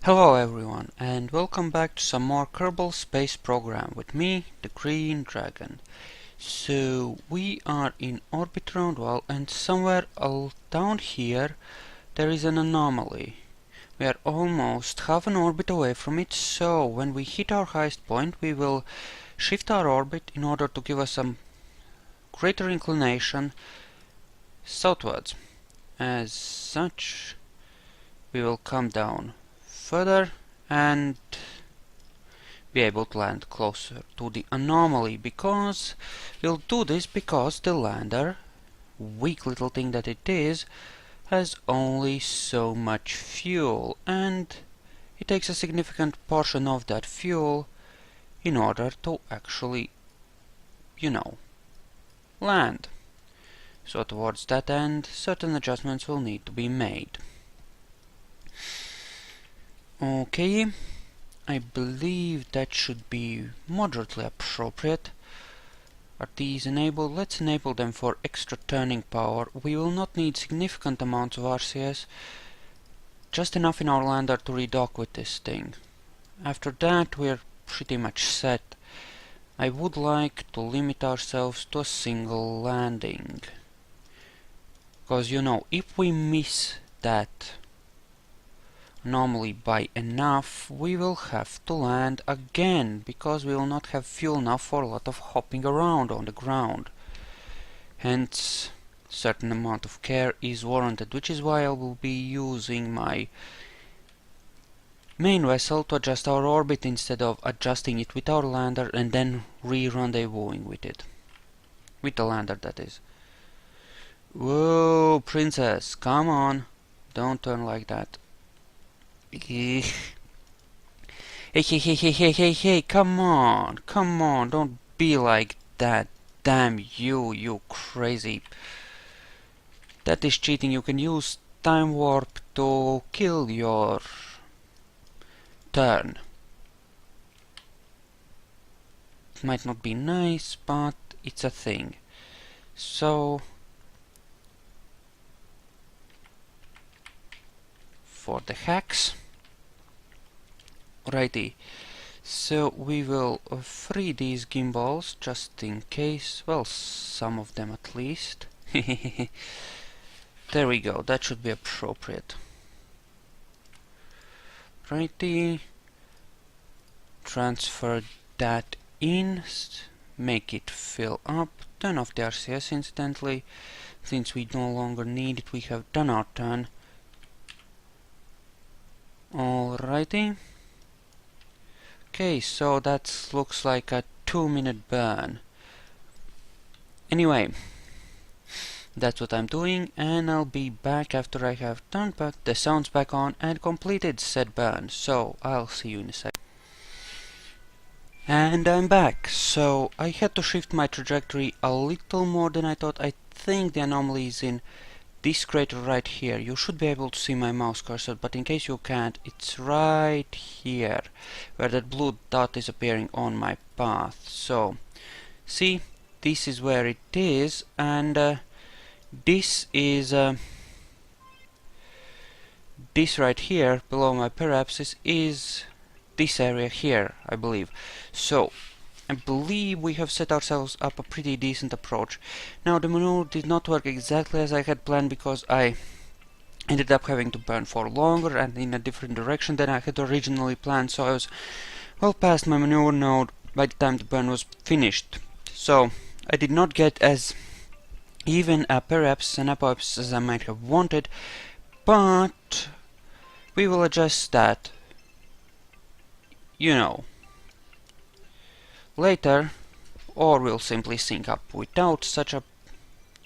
Hello everyone, and welcome back to some more Kerbal Space Program with me, the Green Dragon. So we are in orbit around Vall, and somewhere down here there is an anomaly. We are almost half an orbit away from it, so when we hit our highest point we will shift our orbit in order to give us some greater inclination southwards. As such, we will come down further and be able to land closer to the anomaly, because we'll do this because the lander, weak little thing that it is, has only so much fuel, and it takes a significant portion of that fuel in order to actually, land. So towards that end, certain adjustments will need to be made. Okay, I believe that should be moderately appropriate. Are these enabled? Let's enable them for extra turning power. We will not need significant amounts of RCS, just enough in our lander to redock with this thing. After that, we're pretty much set. I would like to limit ourselves to a single landing, because if we miss that anomaly by enough, we will have to land again, because we will not have fuel enough for a lot of hopping around on the ground. Hence, certain amount of care is warranted, which is why I will be using my main vessel to adjust our orbit instead of adjusting it with our lander and then re-rendezvousing with it. With the lander, that is. Whoa, princess, come on. Don't turn like that. Hey, come on, don't be like that. Damn you, you crazy. That is cheating. You can use time warp to kill your turn. It might not be nice, but it's a thing. So, for the hacks. Righty, so we will free these gimbals just in case, well, some of them at least. There we go, that should be appropriate. Righty, transfer that in, make it fill up, turn off the RCS incidentally, since we no longer need it, we have done our turn. Alrighty. Okay, so that looks like a 2-minute burn. Anyway, that's what I'm doing, and I'll be back after I have turned back the sounds back on and completed said burn. So I'll see you in a sec. And I'm back. So I had to shift my trajectory a little more than I thought. I think the anomaly is in this crater right here. You should be able to see my mouse cursor, but in case you can't, it's right here, where that blue dot is appearing on my path. So, see, this is where it is, and this is this right here below my periapsis is this area here, I believe. So, I believe we have set ourselves up a pretty decent approach. Now, the maneuver did not work exactly as I had planned, because I ended up having to burn for longer and in a different direction than I had originally planned, so I was well past my maneuver node by the time the burn was finished. So, I did not get as even a periapsis and apoapsis as I might have wanted, but we will adjust that, later, or we'll simply sync up without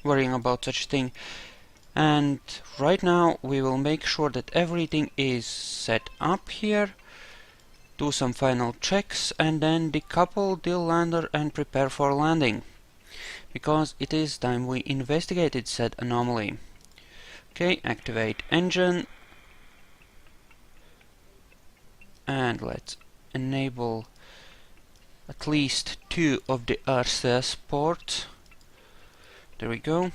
worrying about such a thing. And right now we will make sure that everything is set up here, do some final checks, and then decouple the lander and prepare for landing, because it is time we investigated said anomaly. Okay, activate engine, and let's enable at least 2 of the RCS ports. There we go.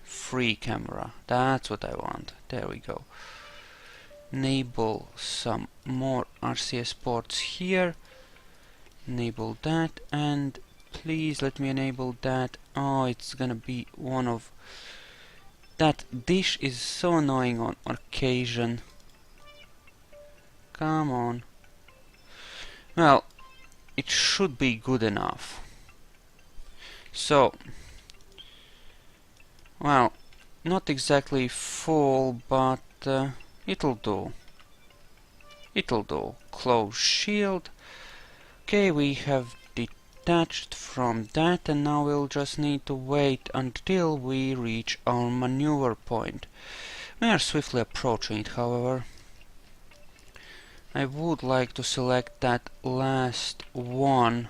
Free camera. That's what I want. There we go. enable some more RCS ports here. Enable that, and please let me enable that. Oh, it's gonna be one of... That dish is so annoying on occasion. Come on. Well, it should be good enough. So, well, not exactly full, but it'll do. It'll do. Close shield. Okay, we have detached from that, and now we'll just need to wait until we reach our maneuver point. We are swiftly approaching it, however. I would like to select that last one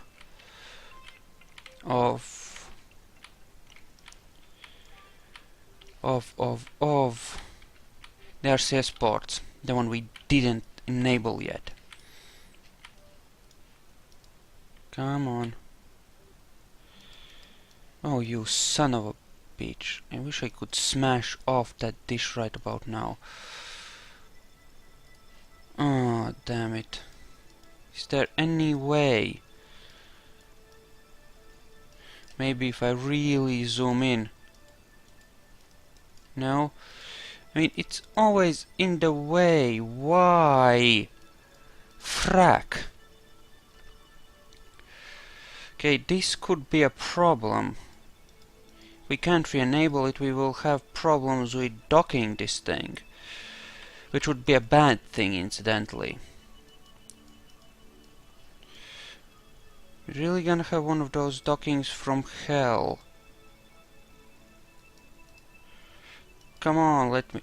of the RCS ports, the one we didn't enable yet. Come on. Oh, you son of a bitch. I wish I could smash off that dish right about now. Oh, damn it. Is there any way? Maybe if I really zoom in. No? I mean, it's always in the way. Why? Frack. Okay, this could be a problem. If we can't re-enable it, we will have problems with docking this thing. Which would be a bad thing, incidentally. We're really gonna have one of those dockings from hell. Come on, let me...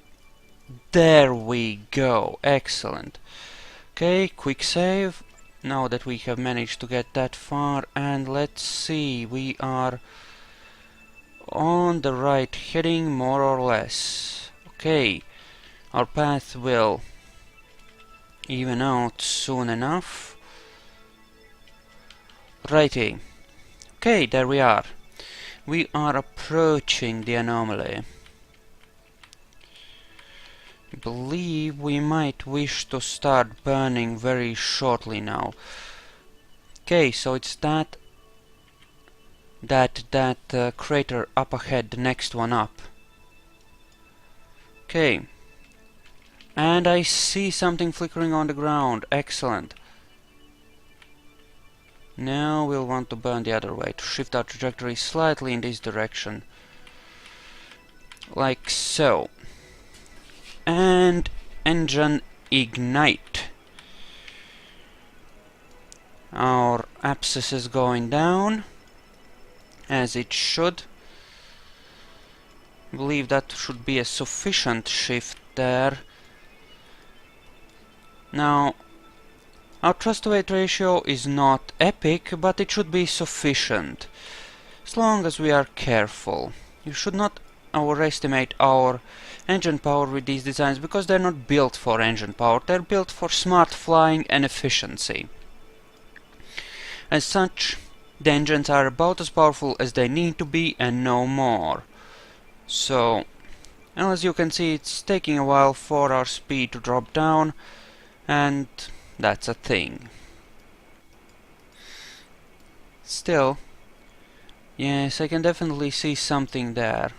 There we go. Excellent. Okay, quick save. Now that we have managed to get that far, and let's see, we are on the right heading, more or less. Okay, our path will even out soon enough. Righty. Okay, there we are. We are approaching the anomaly. I believe we might wish to start burning very shortly now. Okay, so it's that crater up ahead, the next one up. Okay. And I see something flickering on the ground. Excellent. Now we'll want to burn the other way, to shift our trajectory slightly in this direction. Like so. And engine ignite. Our abscess is going down, as it should. I believe that should be a sufficient shift there. Now, our thrust-to-weight ratio is not epic, but it should be sufficient, as long as we are careful. You should not overestimate our engine power with these designs, because they're not built for engine power, they're built for smart flying and efficiency. As such, the engines are about as powerful as they need to be and no more. So, as you can see, it's taking a while for our speed to drop down, and that's a thing. Still, yes, I can definitely see something there.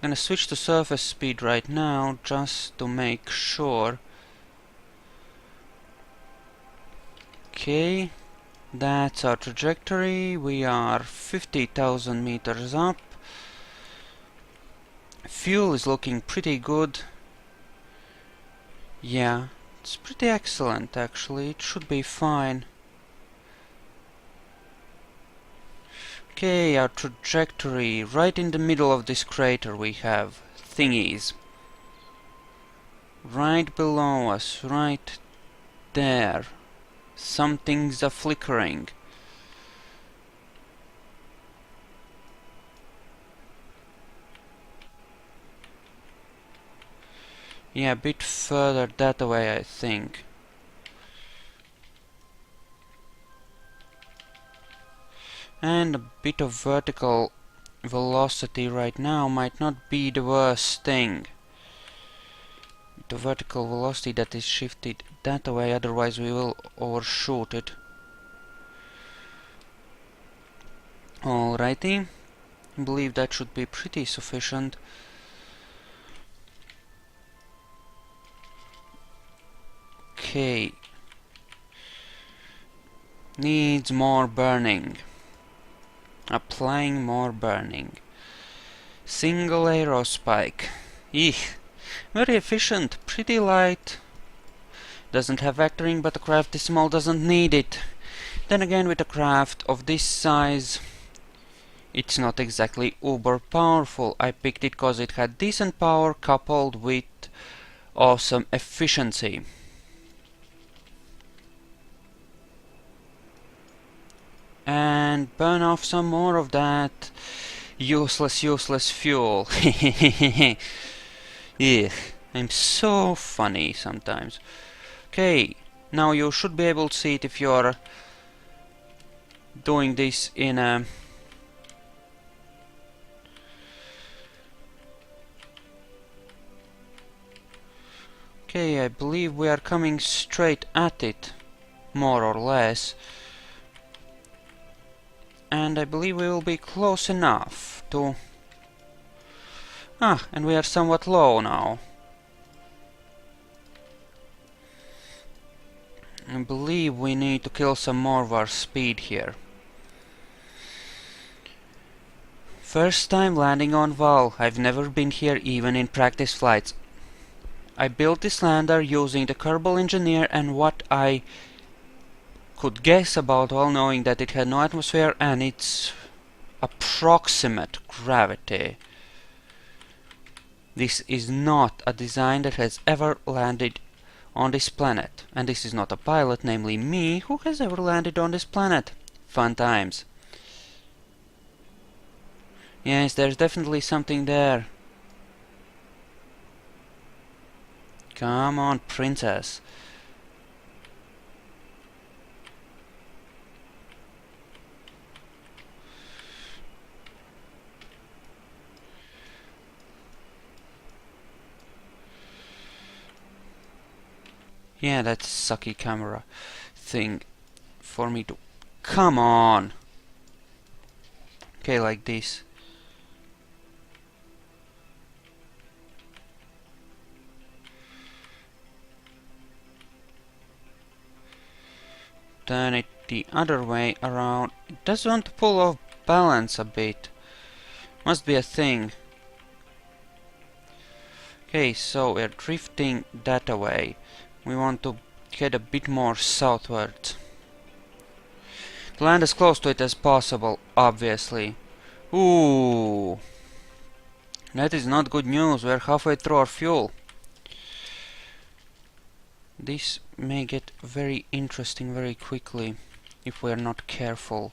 I'm gonna switch to surface speed right now, just to make sure. Okay, that's our trajectory. We are 50,000 meters up. Fuel is looking pretty good. Yeah, it's pretty excellent actually. It should be fine. Okay, our trajectory. Right in the middle of this crater we have thingies. Right below us, right there. Some things are flickering. Yeah, a bit further that way, I think. And a bit of vertical velocity right now might not be the worst thing. the vertical velocity that is shifted that way, otherwise we will overshoot it. Alrighty, I believe that should be pretty sufficient. Okay. Needs more burning. Applying more burning. Single aerospike. Eek. Very efficient, pretty light. Doesn't have vectoring, but the craft is small, doesn't need it. Then again, with a craft of this size, it's not exactly uber powerful. I picked it because it had decent power coupled with awesome efficiency. And burn off some more of that useless fuel. Ugh, I'm so funny sometimes. Okay, now you should be able to see it if you're doing this in a... Okay, I believe we are coming straight at it, more or less. And I believe we will be close enough to... Ah, and we are somewhat low now. I believe we need to kill some more of our speed here. First time landing on Vall. I've never been here even in practice flights. I built this lander using the Kerbal Engineer and what I could guess about Vall, knowing that it had no atmosphere and its approximate gravity. This is not a design that has ever landed on this planet, and this is not a pilot, namely me, who has ever landed on this planet. Fun times. Yes, there's definitely something there. Come on, princess. Yeah, that's sucky camera thing for me to... Come on! Okay, like this. Turn it the other way around. It does want to pull off balance a bit. Must be a thing. Okay, so we're drifting that away. We want to get a bit more southwards. Land as close to it as possible, obviously. Ooh. That is not good news. We're halfway through our fuel. This may get very interesting very quickly if we're not careful.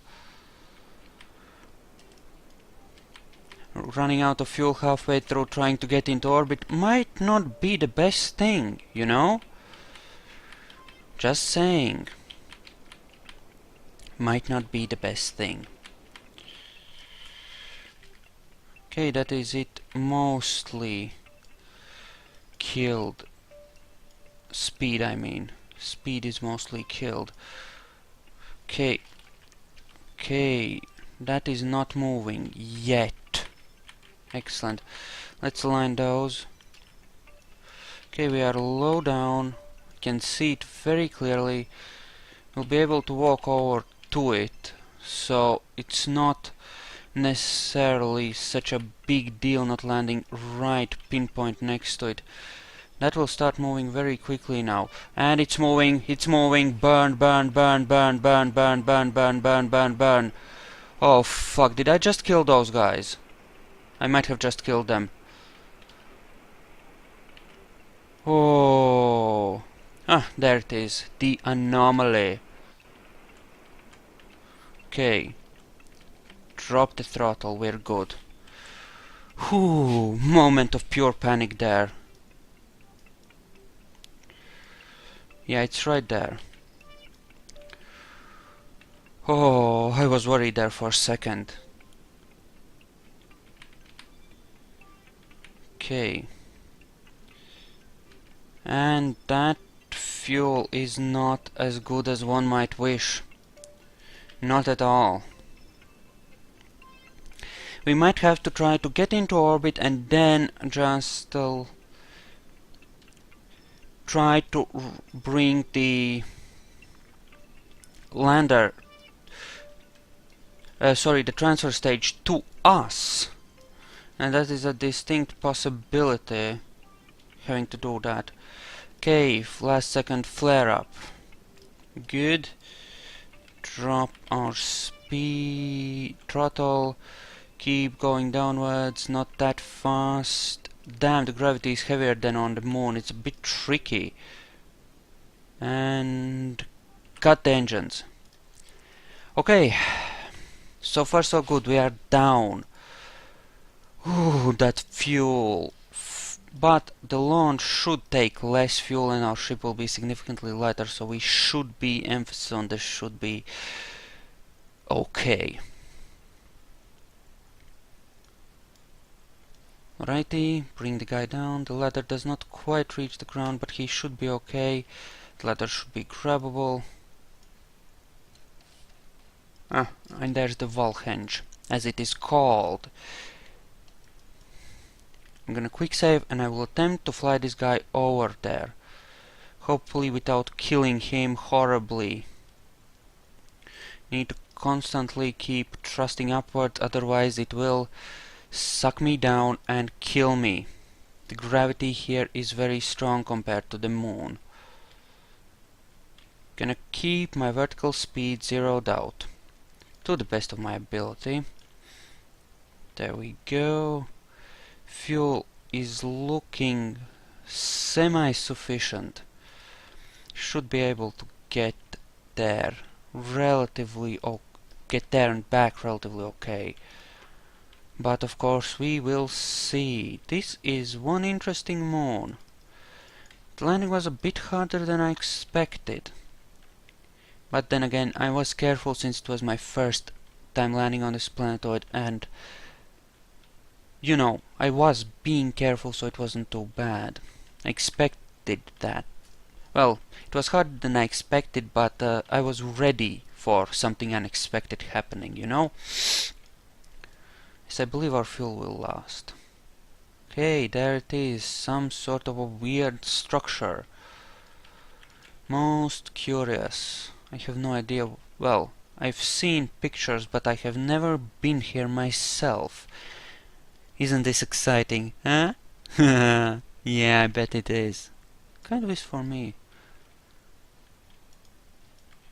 Running out of fuel halfway through trying to get into orbit might not be the best thing, you know? Just saying. Might not be the best thing. Okay, that is it. Mostly killed. Speed, I mean. Speed is mostly killed. Okay. Okay. That is not moving yet. Excellent. Let's align those. Okay, we are low down. Can see it very clearly. We'll be able to walk over to it, so it's not necessarily such a big deal not landing right pinpoint next to it. That will start moving very quickly now, and it's moving, burn, burn, burn, burn, burn, burn, burn, burn, burn, burn, burn. Oh fuck, did I just kill those guys? I might have just killed them. Oh. Ah, there it is. The anomaly. Okay. Drop the throttle, we're good. Whew, moment of pure panic there. Yeah, it's right there. Oh, I was worried there for a second. Okay. And that fuel is not as good as one might wish. Not at all. We might have to try to get into orbit and then just try to bring the lander, the transfer stage to us. And that is a distinct possibility, having to do that. Okay, last second flare up. Good. Drop our speed, throttle, keep going downwards, not that fast. Damn, the gravity is heavier than on the moon, it's a bit tricky. And cut the engines. Okay, so far so good, we are down. Ooh, that fuel. But the launch should take less fuel and our ship will be significantly lighter, so we should be, emphasis on this, should be okay. Righty, bring the guy down. The ladder does not quite reach the ground, but he should be okay. The ladder should be grabbable. Ah, and there's the Vall Henge, as it is called. I'm gonna quick save and I will attempt to fly this guy over there. Hopefully without killing him horribly. Need to constantly keep thrusting upwards, otherwise it will suck me down and kill me. The gravity here is very strong compared to the moon. Gonna keep my vertical speed zeroed out to the best of my ability. There we go. Fuel is looking semi-sufficient. Should be able to get there relatively get there and back relatively okay. But of course we will see. This is one interesting moon. The landing was a bit harder than I expected. But then again, I was careful since it was my first time landing on this planetoid, and you know, I was being careful, so it wasn't too bad. I expected that. Well, it was harder than I expected, but I was ready for something unexpected happening, you know? Yes, I believe our fuel will last. Okay, there it is, some sort of a weird structure. Most curious. I have no idea. Well, I've seen pictures, but I have never been here myself. Isn't this exciting, huh? Yeah, I bet it is. Kind of is for me.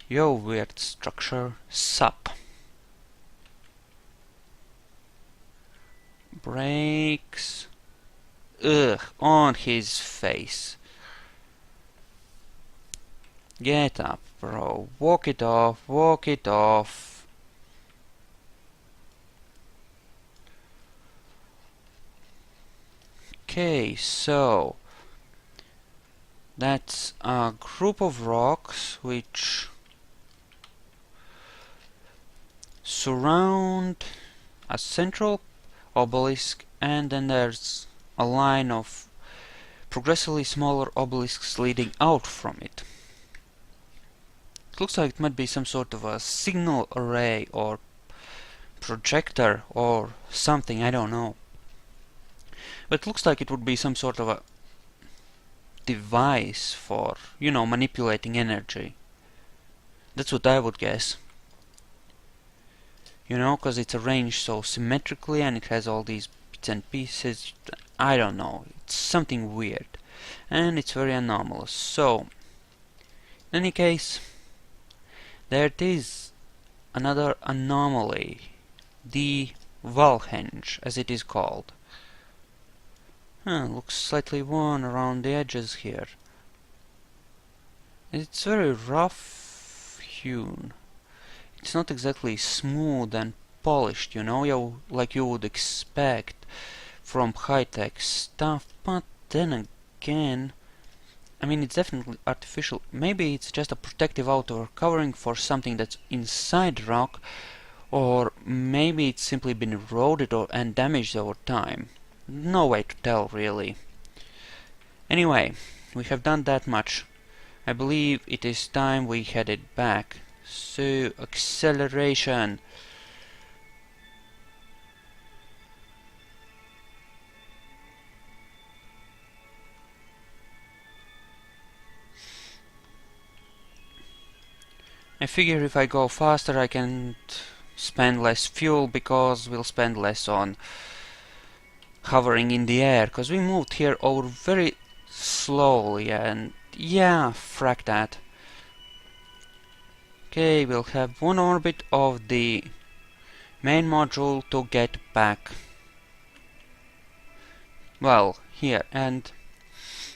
Yo, weird structure. Sup. Brakes. Ugh, on his face. Get up, bro. Walk it off, walk it off. Okay, so that's a group of rocks which surround a central obelisk, and then there's a line of progressively smaller obelisks leading out from it. It looks like it might be some sort of a signal array or projector or something, I don't know. But it looks like it would be some sort of a device for, you know, manipulating energy. That's what I would guess. You know, because it's arranged so symmetrically and it has all these bits and pieces. I don't know. It's something weird. And it's very anomalous. So, in any case, there it is. Another anomaly. The Vall Henge, as it is called. Looks slightly worn around the edges here. It's very rough hewn. It's not exactly smooth and polished, you know, like you would expect from high-tech stuff, but then again, I mean, it's definitely artificial. Maybe it's just a protective outer covering for something that's inside rock, or maybe it's simply been eroded and damaged over time. No way to tell, really. Anyway, we have done that much. I believe it is time we headed back. So, acceleration. I figure if I go faster I can spend less fuel because we'll spend less on hovering in the air, because we moved here over very slowly, and yeah, frack that. Okay, we'll have one orbit of the main module to get back. Well, here, and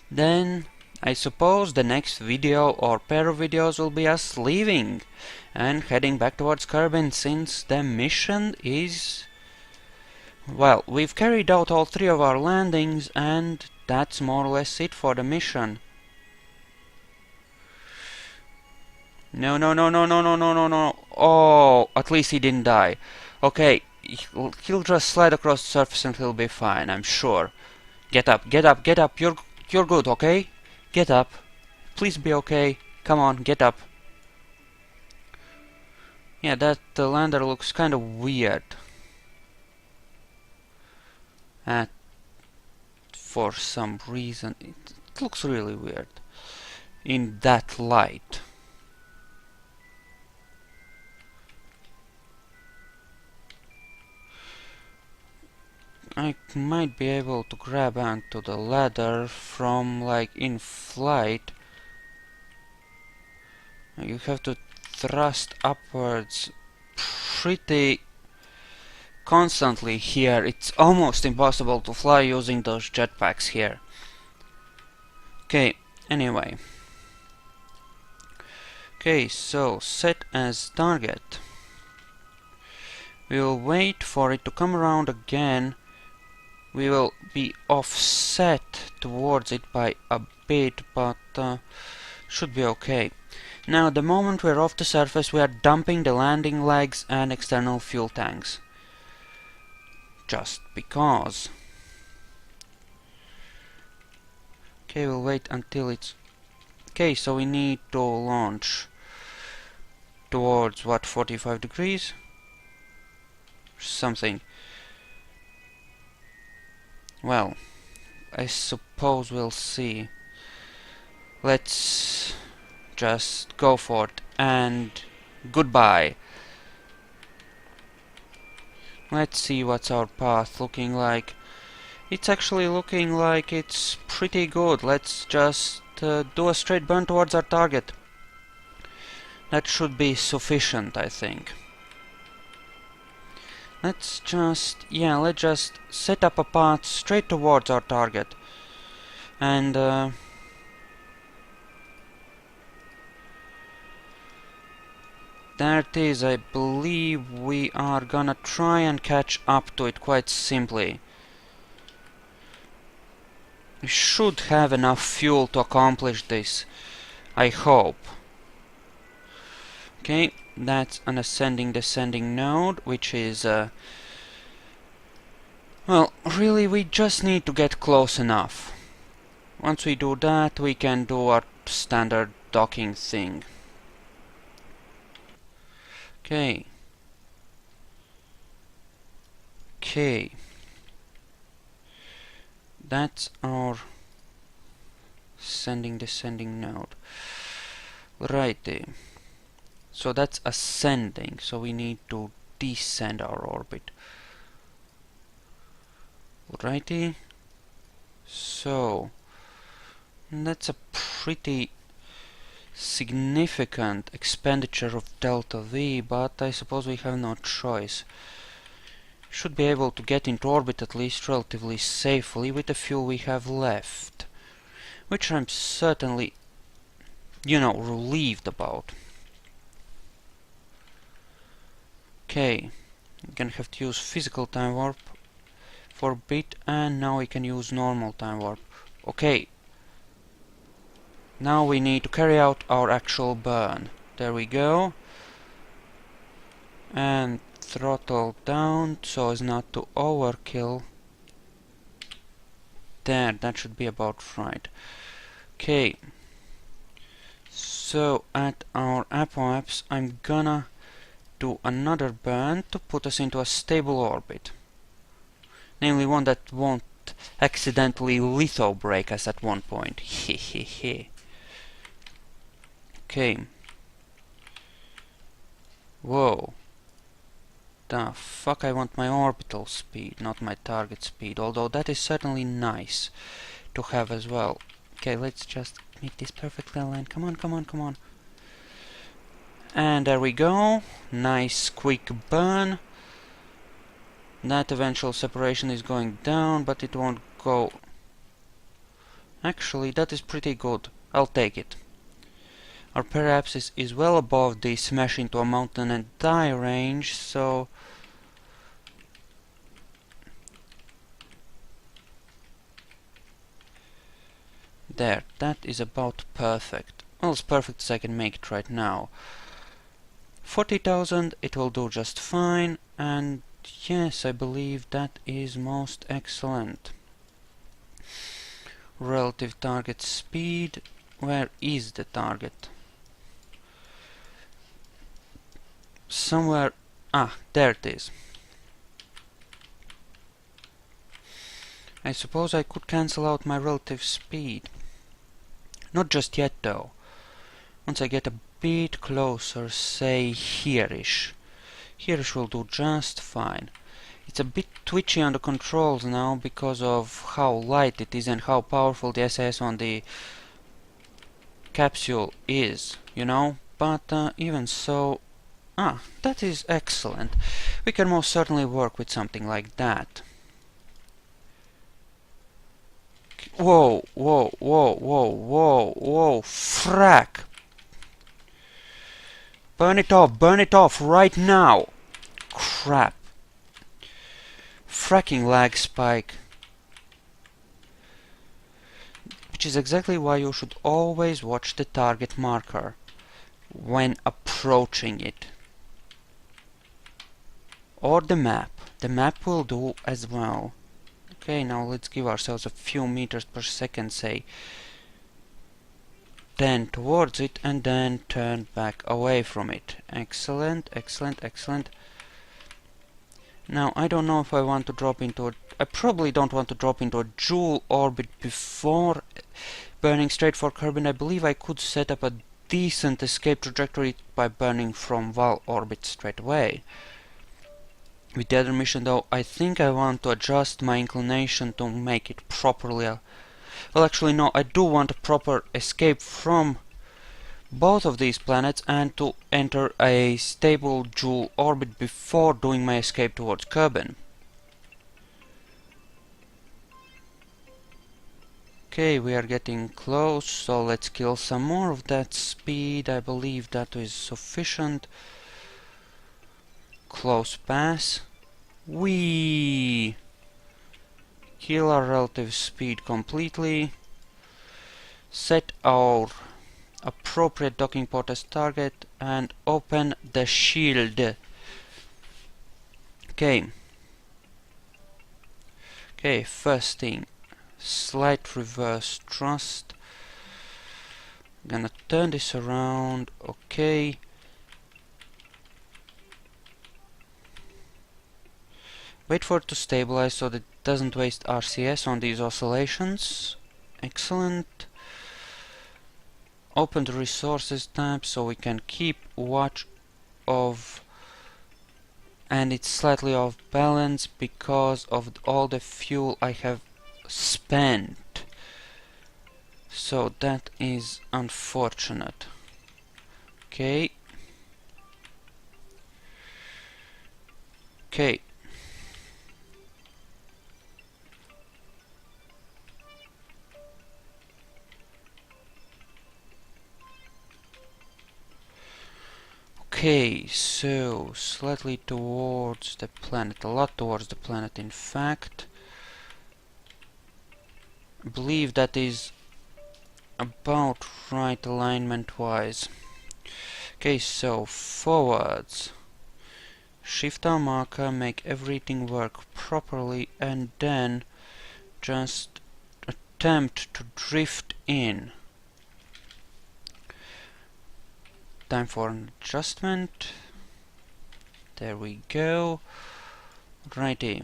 then I suppose the next video or pair of videos will be us leaving and heading back towards Kerbin, since the mission is... well, we've carried out all 3 of our landings and that's more or less it for the mission. No, no, no, no, no, no, no, no, no. Oh, at least he didn't die. Okay, he'll just slide across the surface and he'll be fine, I'm sure. Get up, get up, get up. You're good, okay? Get up. Please be okay. Come on, get up. Yeah, that lander looks kind of weird. For some reason, it looks really weird in that light. I might be able to grab onto the ladder from like in flight. You have to thrust upwards pretty constantly here. It's almost impossible to fly using those jetpacks here. Okay, anyway. Okay, so set as target. We'll wait for it to come around again. We will be offset towards it by a bit, but should be okay. Now, the moment we're off the surface, we are dumping the landing legs and external fuel tanks. Just because. Okay, we'll wait until it's... okay, so we need to launch towards, what, 45 degrees? Something. Well, I suppose we'll see. Let's just go for it, and goodbye. Let's see what's our path looking like. It's actually looking like it's pretty good. Let's just do a straight burn towards our target. That should be sufficient, I think. Let's just set up a path straight towards our target. And there it is. I believe we are gonna try and catch up to it quite simply. We should have enough fuel to accomplish this, I hope. Okay, that's an ascending-descending node, which is well, really we just need to get close enough. Once we do that, we can do our standard docking thing. Okay. Okay. That's our ascending-descending node. Righty. So that's ascending, so we need to descend our orbit. Righty. So that's a pretty significant expenditure of delta V, but I suppose we have no choice. Should be able to get into orbit at least relatively safely with the fuel we have left, which I'm certainly, relieved about. Okay, we're gonna have to use physical time warp for a bit, and now we can use normal time warp. Okay, now we need to carry out our actual burn. There we go. And throttle down so as not to overkill. There, that should be about right. Okay, so at our apoapse I'm gonna do another burn to put us into a stable orbit. Namely one that won't accidentally litho break us at one point. Hehehe. Okay. Whoa. The fuck, I want my orbital speed, not my target speed, although that is certainly nice to have as well. Okay, let's just make this perfectly aligned. Come on, come on, come on. And there we go. Nice quick burn. That eventual separation is going down, but it won't go. Actually, that is pretty good. I'll take it. Our periapsis is well above the smash into a mountain and die range, so there, that is about perfect. Well, as perfect as I can make it right now. 40,000, it will do just fine, and yes, I believe that is most excellent. Relative target speed. Where is the target? Somewhere. Ah, there it is. I suppose I could cancel out my relative speed. Not just yet though. Once I get a bit closer, say here-ish. Here-ish will do just fine. It's a bit twitchy on the controls now because of how light it is and how powerful the SAS on the capsule is, you know? But even so... Ah, that is excellent. We can most certainly work with something like that. Whoa, whoa, whoa, whoa, whoa, whoa, frack! Burn it off right now! Crap. Fracking lag spike. Which is exactly why you should always watch the target marker when approaching it. Or the map. The map will do as well. Okay, now let's give ourselves a few meters per second, say 10 towards it, and then turn back away from it. Excellent, excellent, excellent. Now, I don't know if I want to drop into a... I probably don't want to drop into a Joule orbit before burning straight for Kerbin. I believe I could set up a decent escape trajectory by burning from Vall orbit straight away. With the other mission though, I think I want to adjust my inclination to make it properly... Well, actually no, I do want a proper escape from both of these planets and to enter a stable Joule orbit before doing my escape towards Kerbin. Okay, we are getting close, so let's kill some more of that speed. I believe that is sufficient. Close pass. Whee! Kill our relative speed completely. Set our appropriate docking port as target and open the shield. Okay. Okay, first thing. Slight reverse thrust. Gonna turn this around. Okay. Wait for it to stabilize so that it doesn't waste RCS on these oscillations. Excellent. Open the resources tab so we can keep watch of... And it's slightly off balance because of all the fuel I have spent. So that is unfortunate. Okay. Okay. Okay, so slightly towards the planet, a lot towards the planet in fact. I believe that is about right alignment wise. Okay, so forwards. Shift our marker, make everything work properly, and then just attempt to drift in. time for an adjustment. There we go. Righty.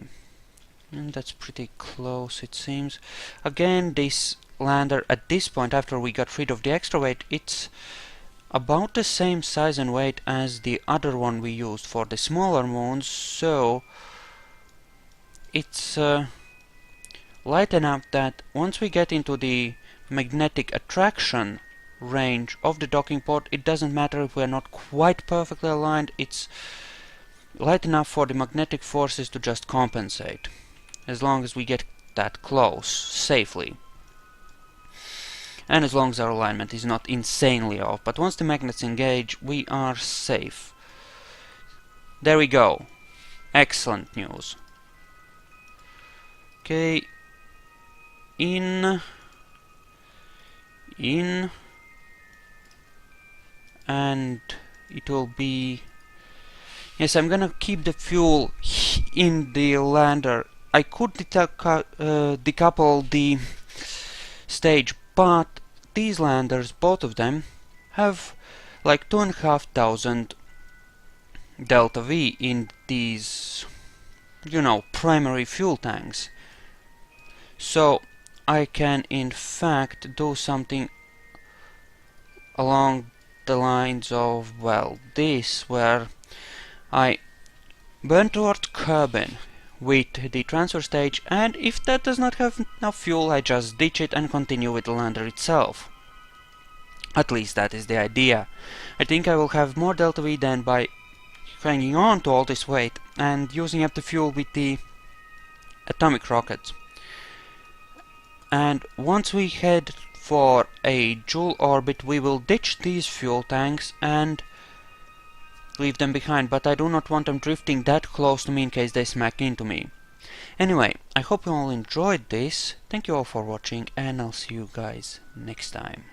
And that's pretty close, it seems. Again, this lander at this point, after we got rid of the extra weight, it's about the same size and weight as the other one we used for the smaller moons, so it's light enough that once we get into the magnetic attraction range of the docking port, it doesn't matter if we're not quite perfectly aligned. It's light enough for the magnetic forces to just compensate, as long as we get that close safely, and as long as our alignment is not insanely off. But once the magnets engage, we are safe. There we go. Excellent news. Okay, in, and it will be, yes, I'm gonna keep the fuel in the lander. I could decouple the stage, but these landers, both of them, have like 2,500 delta V in these, you know, primary fuel tanks. So I can in fact do something along the lines of, well, this, where I burn towards carbon with the transfer stage, and if that does not have enough fuel, I just ditch it and continue with the lander itself. At least that is the idea. I think I will have more delta V than by hanging on to all this weight and using up the fuel with the atomic rockets. And once we head for a Joule orbit, we will ditch these fuel tanks and leave them behind, but I do not want them drifting that close to me in case they smack into me. Anyway, I hope you all enjoyed this. Thank you all for watching, and I'll see you guys next time.